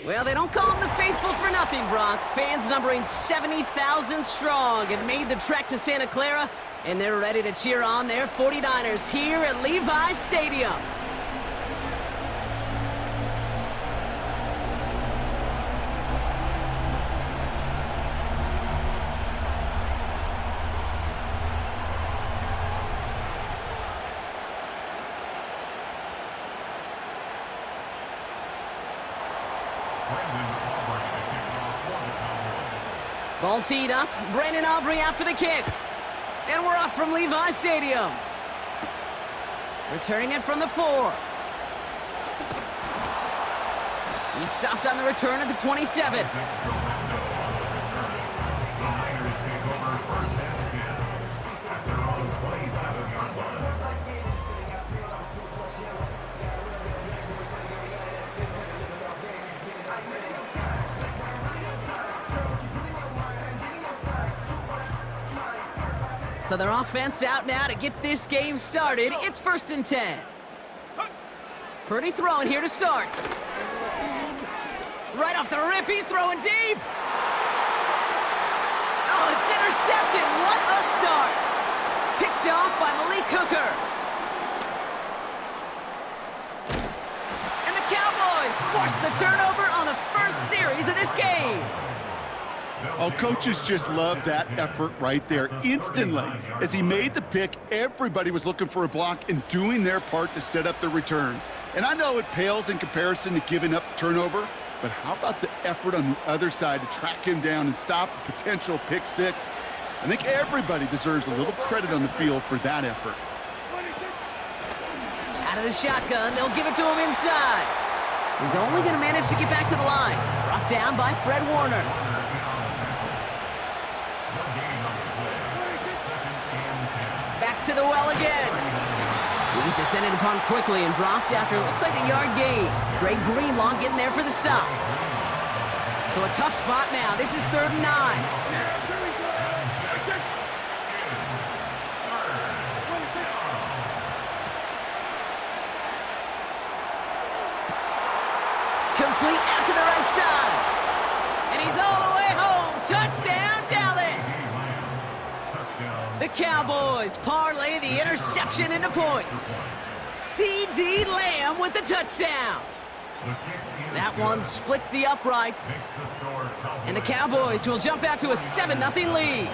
Well, they don't call them the faithful for nothing, Brock. Fans numbering 70,000 strong have made the trek to Santa Clara, and they're ready to cheer on their 49ers here at Levi's Stadium. Ball teed up. Brandon Aubrey out for the kick. And we're off from Levi's Stadium. Returning it from the 4. He stopped on the return at the 27. So their offense out now to get this game started. It's 1st and 10. Purdy throwing here to start. Right off the rip, he's throwing deep. Oh, it's intercepted. What a start. Picked off by Malik Hooker. And the Cowboys force the turnover on the first series of this game. Oh, coaches just love that effort right there. Instantly, as he made the pick, everybody was looking for a block and doing their part to set up the return. And I know it pales in comparison to giving up the turnover, but how about the effort on the other side to track him down and stop a potential pick six? I think everybody deserves a little credit on the field for that effort. Out of the shotgun, they'll give it to him inside. He's only going to manage to get back to the line. Brought down by Fred Warner. Back to the well again. He's descended upon quickly and dropped after it looks like a yard gain. Dre Greenlaw getting there for the stop. So a tough spot now. This is 3rd and 9. Complete out to the right side. And he's all the way home. Touchdown, Dallas. The Cowboys parlay the interception into points. C.D. Lamb with the touchdown. That one splits the uprights. And the Cowboys will jump out to a 7-0 lead.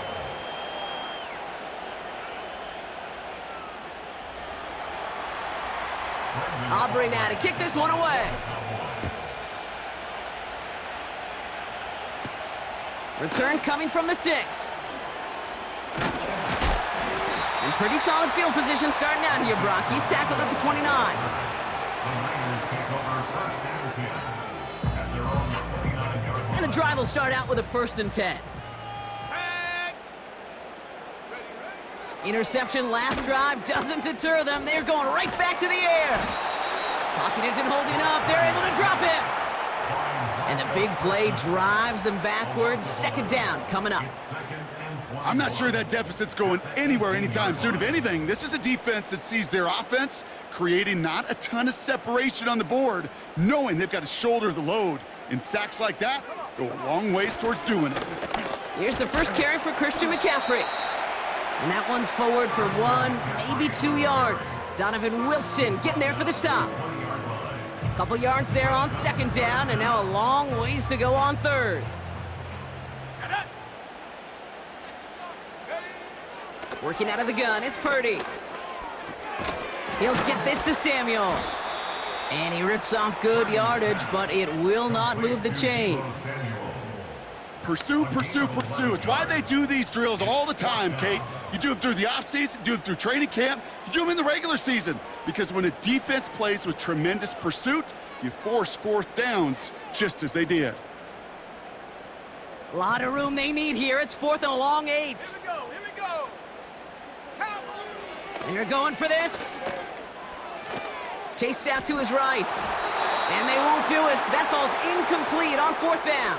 Aubrey now to kick this one away. Return coming from the 6. And pretty solid field position starting out here, Brock. He's tackled at the 29. And the drive will start out with a 1st and 10. Interception last drive doesn't deter them. They're going right back to the air. Pocket isn't holding up. They're able to drop it. And the big play drives them backwards. 2nd down coming up. I'm not sure that deficit's going anywhere anytime soon. If anything, this is a defense that sees their offense creating not a ton of separation on the board, knowing they've got to shoulder the load. And sacks like that go a long ways towards doing it. Here's the first carry for Christian McCaffrey. And that one's forward for 1, maybe 2 yards. Donovan Wilson getting there for the stop. Couple yards there on 2nd down, and now a long ways to go on 3rd. Working out of the gun, it's Purdy. He'll get this to Samuel. And he rips off good yardage, but it will not move the chains. Pursue, pursue, pursue. It's why they do these drills all the time, Kate. You do them through the offseason, do them through training camp, you do them in the regular season. Because when a defense plays with tremendous pursuit, you force 4th downs just as they did. A lot of room they need here. It's 4th and a long 8. They're going for this. Chased out to his right. And they won't do it. That falls incomplete on 4th down.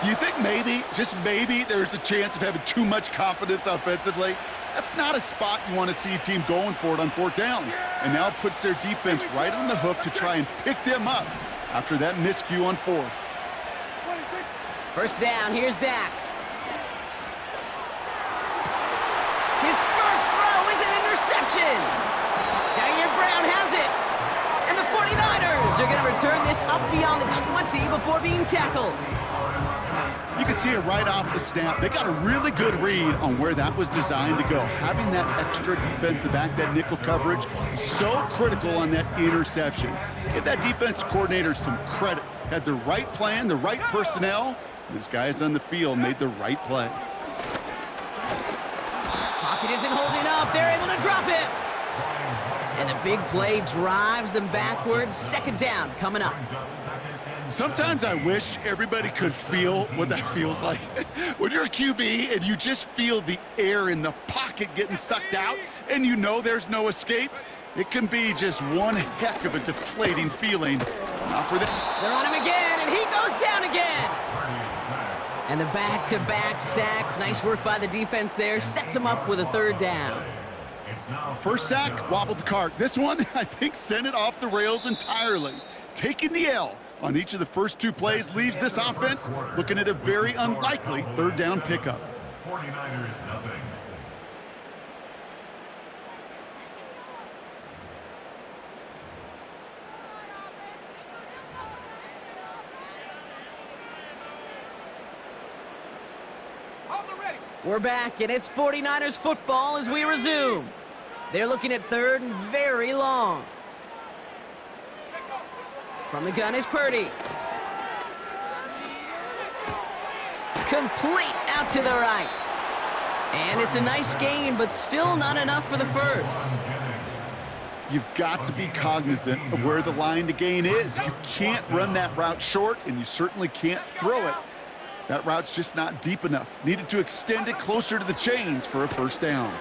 Do you think maybe, just maybe, there's a chance of having too much confidence offensively? That's not a spot you want to see a team going for it on 4th down. And now it puts their defense right on the hook to try and pick them up. after that miscue on 4th. First down, here's Dak. His first throw is an interception. Jair Brown has it. And the 49ers are going to return this up beyond the 20 before being tackled. You can see it right off the snap. They got a really good read on where that was designed to go. Having that extra defensive back, that nickel coverage, so critical on that interception. Give that defense coordinator some credit. Had the right plan, the right personnel. These guys on the field made the right play. Pocket isn't holding up. They're able to drop it. And the big play drives them backwards. Second down coming up. Sometimes I wish everybody could feel what that feels like. When you're a QB and you just feel the air in the pocket getting sucked out and you know there's no escape, it can be just one heck of a deflating feeling. Not for that. They're on him again, and he goes down again. And the back-to-back sacks. Nice work by the defense there. Sets him up with a third down. First sack, wobbled the cart. This one, I think, sent it off the rails entirely. Taking the L on each of the first 2 plays leaves this offense looking at a very unlikely third down pickup. 49ers nothing. We're back, and it's 49ers football as we resume. They're looking at third and very long. From the gun is Purdy. Complete out to the right. And it's a nice gain, but still not enough for the first. You've got to be cognizant of where the line to gain is. You can't run that route short, and you certainly can't throw it. That route's just not deep enough. Needed to extend it closer to the chains for a first down.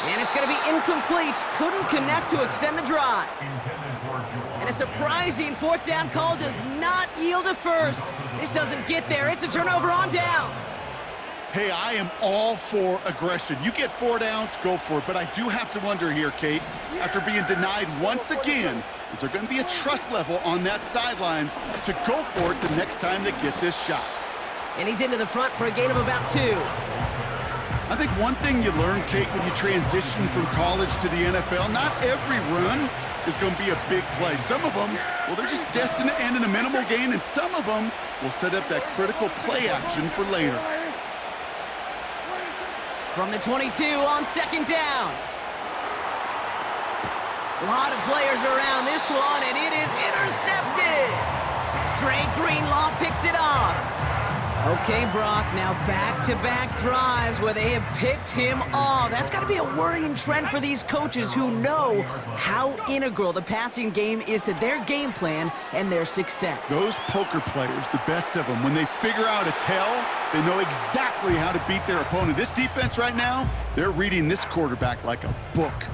And it's going to be incomplete. Couldn't connect to extend the drive. And a surprising fourth down call does not yield a first. This doesn't get there. It's a turnover on downs. Hey, I am all for aggression. You get 4 downs, go for it. But I do have to wonder here, Kate, after being denied once again, is there going to be a trust level on that sidelines to go for it the next time they get this shot? And he's into the front for a gain of about 2. I think one thing you learn, Kate, when you transition from college to the NFL, not every run is going to be a big play. Some of them, well, they're just destined to end in a minimal gain, and some of them will set up that critical play action for later. From the 22 on second down. A lot of players around this one, and it is intercepted. Dre Greenlaw picks it off. Okay, Brock, now back-to-back drives where they have picked him off. That's got to be a worrying trend for these coaches who know how integral the passing game is to their game plan and their success. Those poker players, the best of them, when they figure out a tell, they know exactly how to beat their opponent. This defense right now, they're reading this quarterback like a book.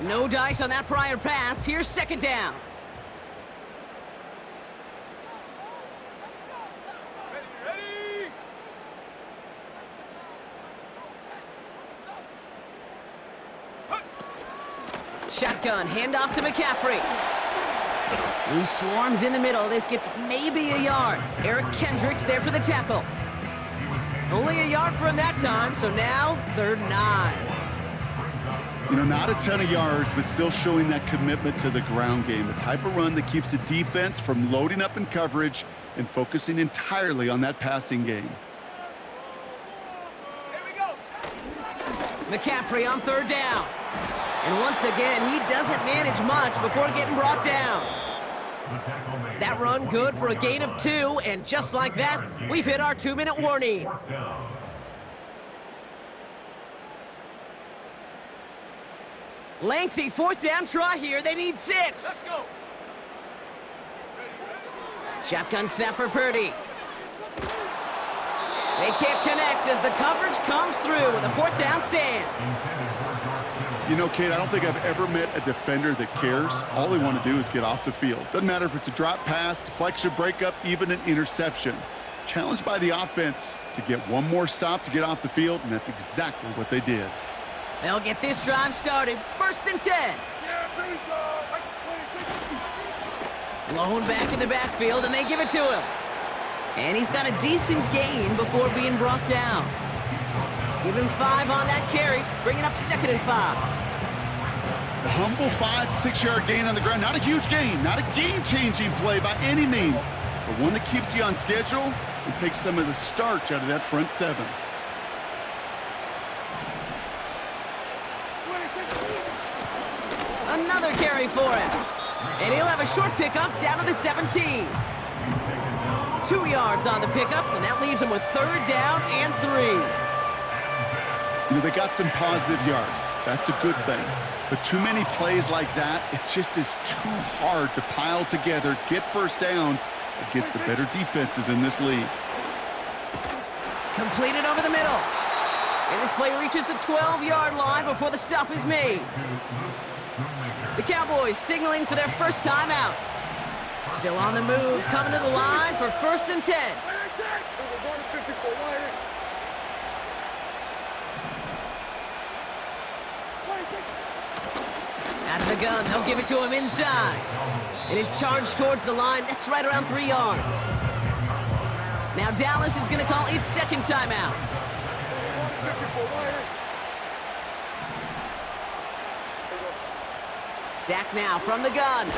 No dice on that prior pass. Here's second down. Shotgun, handoff to McCaffrey. He swarms in the middle. This gets maybe a yard. Eric Kendricks there for the tackle. Only a yard for him that time, so now 3rd and 9. You know, not a ton of yards, but still showing that commitment to the ground game. The type of run that keeps the defense from loading up in coverage and focusing entirely on that passing game. McCaffrey on 3rd down. And once again, he doesn't manage much before getting brought down. That run good for a gain of 2, and just like that, we've hit our 2-minute warning. Lengthy 4th down try here. They need 6. Shotgun snap for Purdy. They can't connect as the coverage comes through with a 4th down stand. You know, Kate, I don't think I've ever met a defender that cares. All they want to do is get off the field. Doesn't matter if it's a drop pass, deflection, breakup, even an interception. Challenged by the offense to get one more stop to get off the field, and that's exactly what they did. They'll get this drive started. 1st and 10. Blown back in the backfield, and they give it to him. And he's got a decent gain before being brought down. Give him 5 on that carry, bringing up 2nd and 5. A humble 5 to 6 yard gain on the ground. Not a huge gain, not a game-changing play by any means, but one that keeps you on schedule and takes some of the starch out of that front 7. Another carry for him. And he'll have a short pickup down to the 17. 2 yards on the pickup, and that leaves him with 3rd down and 3. You know, they got some positive yards. That's a good thing. But too many plays like that, it just is too hard to pile together, get first downs against the better defenses in this league. Completed over the middle. And this play reaches the 12-yard line before the stop is made. The Cowboys signaling for their first time out. Still on the move, coming to the line for 1st and 10. Out of the gun, they'll give it to him inside. It is charged towards the line. That's right around 3 yards. Now Dallas is going to call its 2nd timeout. Dak now from the gun.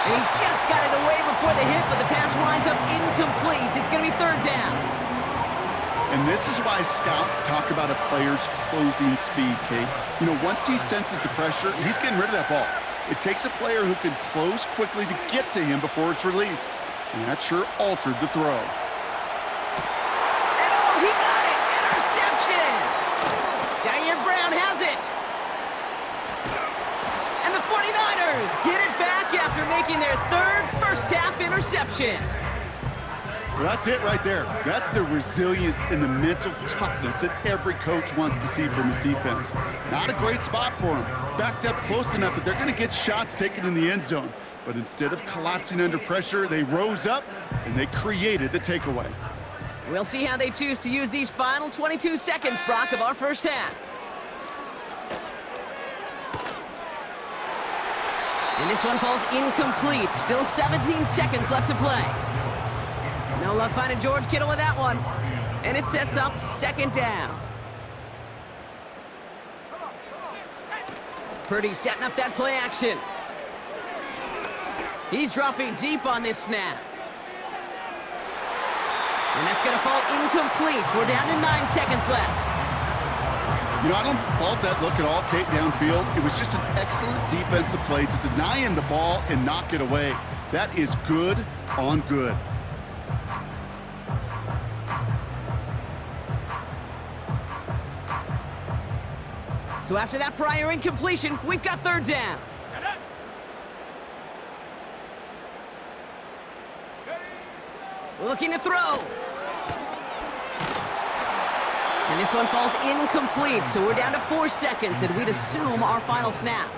And he just got it away before the hit, but the pass winds up incomplete. It's going to be 3rd down. And this is why scouts talk about a player's closing speed, Kate. You know, once he senses the pressure, he's getting rid of that ball. It takes a player who can close quickly to get to him before it's released. And that sure altered the throw. And oh, he got it! Interception! Jair Brown has it! And the 49ers get it back after making their 3rd first-half interception. Well, that's it right there. That's the resilience and the mental toughness that every coach wants to see from his defense. Not a great spot for him. Backed up close enough that they're going to get shots taken in the end zone. But instead of collapsing under pressure, they rose up and they created the takeaway. We'll see how they choose to use these final 22 seconds, Brock, of our first half. And this one falls incomplete. Still 17 seconds left to play. No luck finding George Kittle with that one. And it sets up 2nd down. Purdy setting up that play action. He's dropping deep on this snap. And that's going to fall incomplete. We're down to 9 seconds left. You know, I don't fault that look at all, Kate, downfield. It was just an excellent defensive play to deny him the ball and knock it away. That is good on good. So after that prior incompletion, we've got 3rd down. Looking to throw. And this one falls incomplete, so we're down to 4 seconds, and we'd assume our final snap.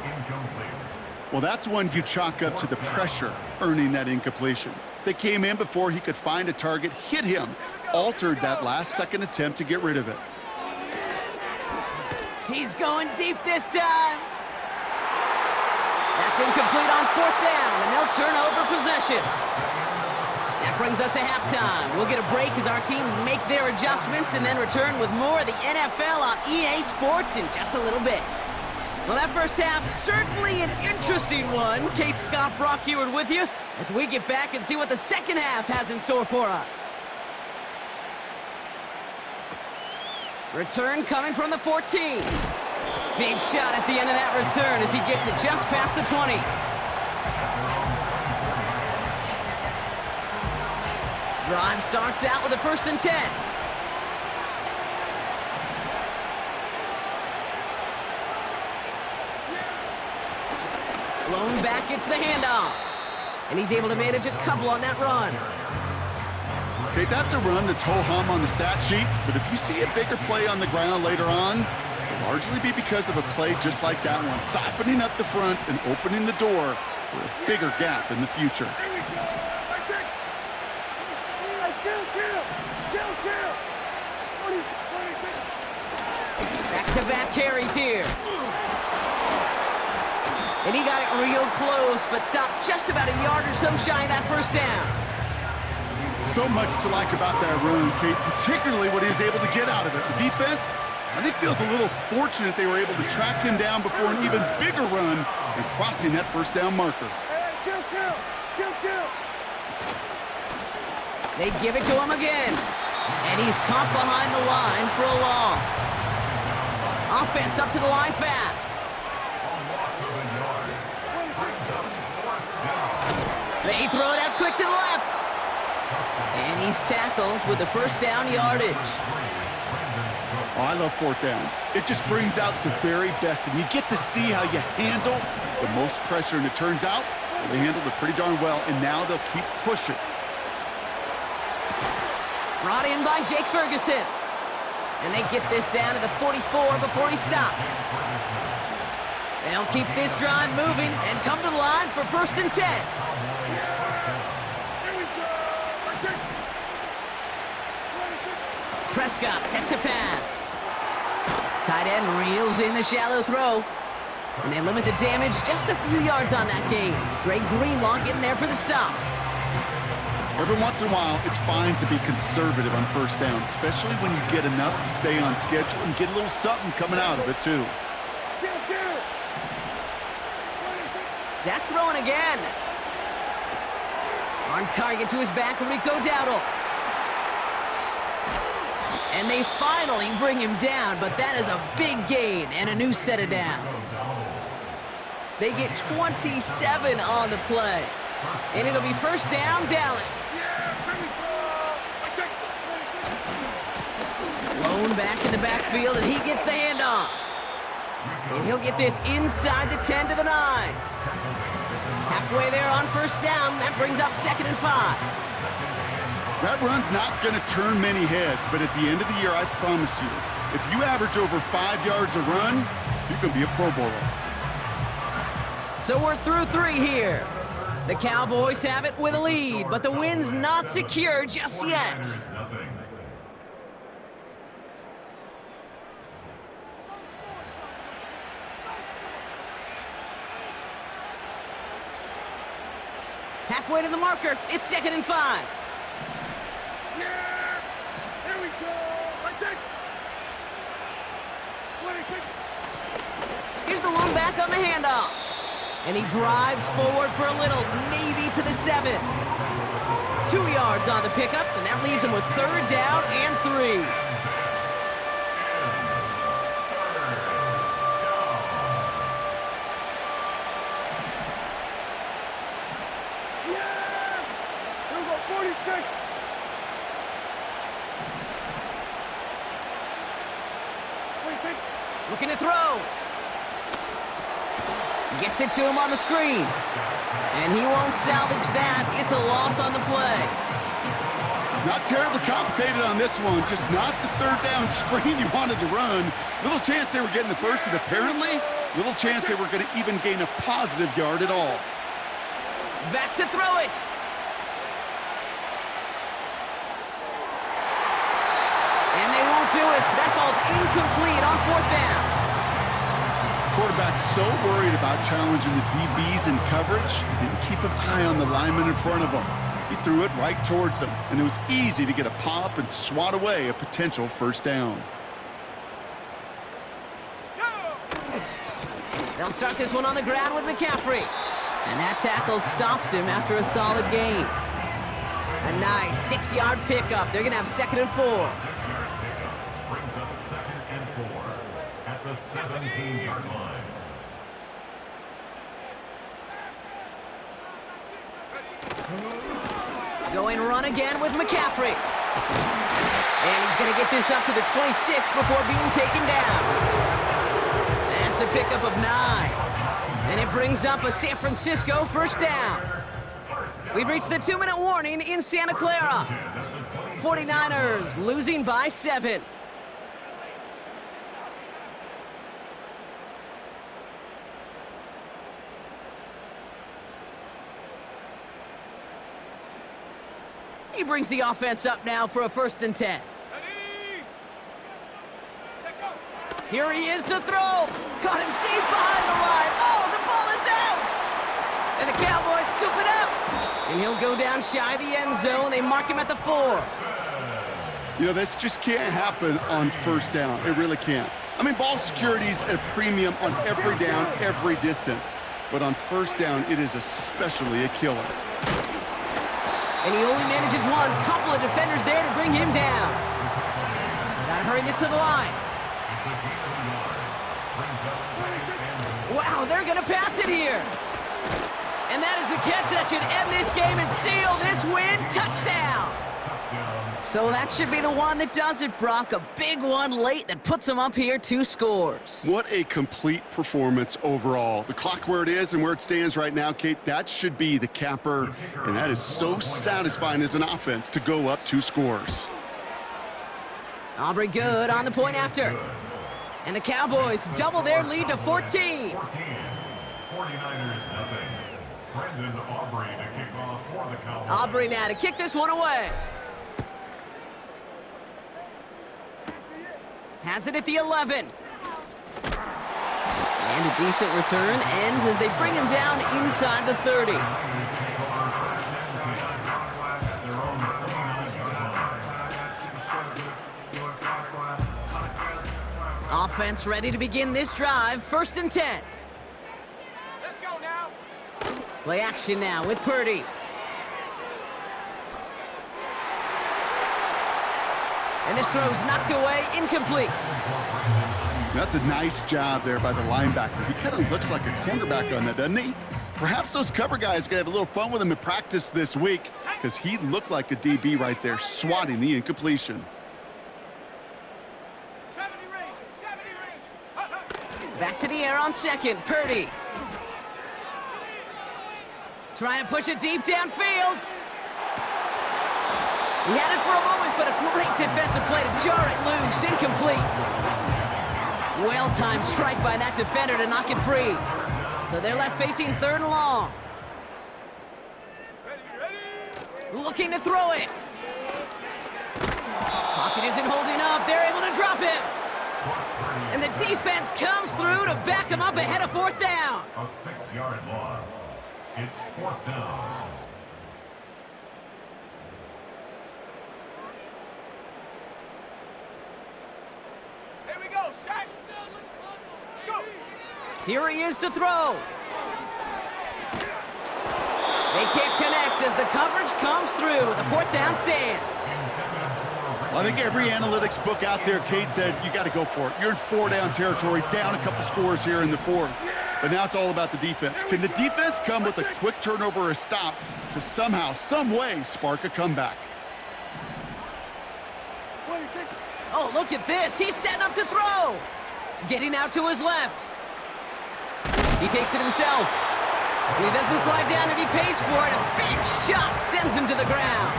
Well, that's one you chalk up to the pressure earning that incompletion. They came in before he could find a target, hit him, altered that last-second attempt to get rid of it. He's going deep this time. That's incomplete on 4th down, and they'll turn over possession. That brings us to halftime. We'll get a break as our teams make their adjustments and then return with more of the NFL on EA Sports in just a little bit. Well, that first half, certainly an interesting one. Kate, Scott, Brock Eward with you as we get back and see what the second half has in store for us. Return coming from the 14. Big shot at the end of that return as he gets it just past the 20. Drive starts out with a 1st and 10. Blown back gets the handoff. And he's able to manage a couple on that run. Okay, that's a run that's ho-hum on the stat sheet, but if you see a bigger play on the ground later on, it'll largely be because of a play just like that one, softening up the front and opening the door for a bigger gap in the future. Back-to-back carries here. And he got it real close, but stopped just about a yard or so shy of that first down. So much to like about that run, Kate, particularly what he was able to get out of it. The defense, I think, feels a little fortunate they were able to track him down before an even bigger run and crossing that first down marker. They give it to him again. And he's caught behind the line for a loss. Offense up to the line fast. They throw it out quick to the left. And he's tackled with the first down yardage. Oh, I love fourth downs. It just brings out the very best, and you get to see how you handle the most pressure, and it turns out they handled it pretty darn well, and now they'll keep pushing. Brought in by Jake Ferguson. And they get this down to the 44 before he stopped. They'll keep this drive moving and come to the line for 1st and 10. Prescott set to pass. Tight end reels in the shallow throw. And they limit the damage just a few yards on that gain. Dre Greenlaw getting there for the stop. Every once in a while, it's fine to be conservative on first down, especially when you get enough to stay on schedule and get a little something coming out of it, too. Dak throwing again. On target to his back, Rico Dowdle. And they finally bring him down, but that is a big gain and a new set of downs. They get 27 on the play. And it'll be 1st down, Dallas. Lone back in the backfield, and he gets the handoff. And he'll get this inside the 10 to the 9. Halfway there on 1st down. That brings up 2nd and 5. That run's not going to turn many heads, but at the end of the year, I promise you, if you average over 5 yards a run, you can be a Pro Bowler. So we're through 3 here. The Cowboys have it with a lead, but the win's not secure just yet. Halfway to the marker, it's 2nd and 5. Here we go. Let's take. Here's the lone back on the handoff. And he drives forward for a little, maybe to the 7. 2 yards on the pickup, and that leaves him with 3rd down and 3. Here we go, 46. Looking to throw. Gets it to him on the screen. And he won't salvage that. It's a loss on the play. Not terribly complicated on this one. Just not the 3rd down screen you wanted to run. Little chance they were getting the first, and apparently, little chance they were going to even gain a positive yard at all. Back to throw it. And they won't do it. That ball's incomplete on 4th down. Quarterback so worried about challenging the DBs in coverage, he didn't keep an eye on the lineman in front of him. He threw it right towards him, and it was easy to get a pop and swat away a potential 1st down. They'll start this one on the ground with McCaffrey. And that tackle stops him after a solid gain. A nice 6-yard pickup. They're going to have 2nd and 4. Brings up 2nd and 4 at the 17-yard line. Going run again with McCaffrey. And he's going to get this up to the 26 before being taken down. That's a pickup of 9. And it brings up a San Francisco 1st down. We've reached the 2-minute warning in Santa Clara. 49ers losing by 7. He brings the offense up now for a 1st and 10. Here he is to throw. Caught him deep behind the line. Oh, the ball is out. And the Cowboys scoop it up. And he'll go down shy of the end zone. They mark him at the 4. You know, this just can't happen on first down. It really can't. I mean, ball security's at a premium on every down, every distance. But on first down, it is especially a killer. And he only manages one. Couple of defenders there to bring him down. Gotta hurry this to the line. Wow, they're gonna pass it here. And that is the catch that should end this game and seal this win. Touchdown. So that should be the one that does it, Brock. A big one late that puts them up here 2 scores. What a complete performance overall. The clock where it is and where it stands right now, Kate, that should be the capper. And that is so satisfying as an offense to go up 2 scores. Aubrey good on the point after. And the Cowboys double their lead to 14. 49ers nothing. Brendan Aubrey to kick off for the Cowboys. Aubrey now to kick this one away. Has it at the 11. And a decent return ends as they bring him down inside the 30. Offense ready to begin this drive. 1st and 10. Let's go now. Play action now with Purdy. And this throw's knocked away, incomplete. That's a nice job there by the linebacker. He kind of looks like a cornerback on that, doesn't he? Perhaps those cover guys are going to have a little fun with him in practice this week because he looked like a DB right there, swatting the incompletion. 70 range. Back to the air on 2nd, Purdy. Trying to push it deep downfield. He had it for a moment, but a great defensive play to jar it loose, incomplete. Well-timed strike by that defender to knock it free. So they're left facing 3rd and long. Looking to throw it. Pocket isn't holding up. They're able to drop him. And the defense comes through to back him up ahead of 4th down. A 6-yard loss. It's 4th down. Here we go, set. Let's go. Here he is to throw. They can't connect as the coverage comes through with a 4th down stand. I think every analytics book out there, Kate, said you got to go for it. You're in 4-down territory, down a couple scores here in the 4th. But now it's all about the defense. Can the defense come with a quick turnover or a stop to somehow, some way, spark a comeback? Oh, look at this. He's setting up to throw. Getting out to his left. He takes it himself. And he doesn't slide down, and he pays for it. A big shot sends him to the ground.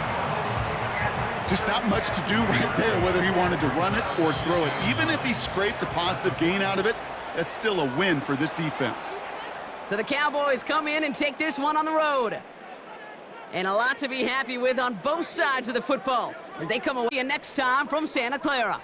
Just not much to do right there, whether he wanted to run it or throw it. Even if he scraped a positive gain out of it, that's still a win for this defense. So the Cowboys come in and take this one on the road. And a lot to be happy with on both sides of the football as they come away next time from Santa Clara.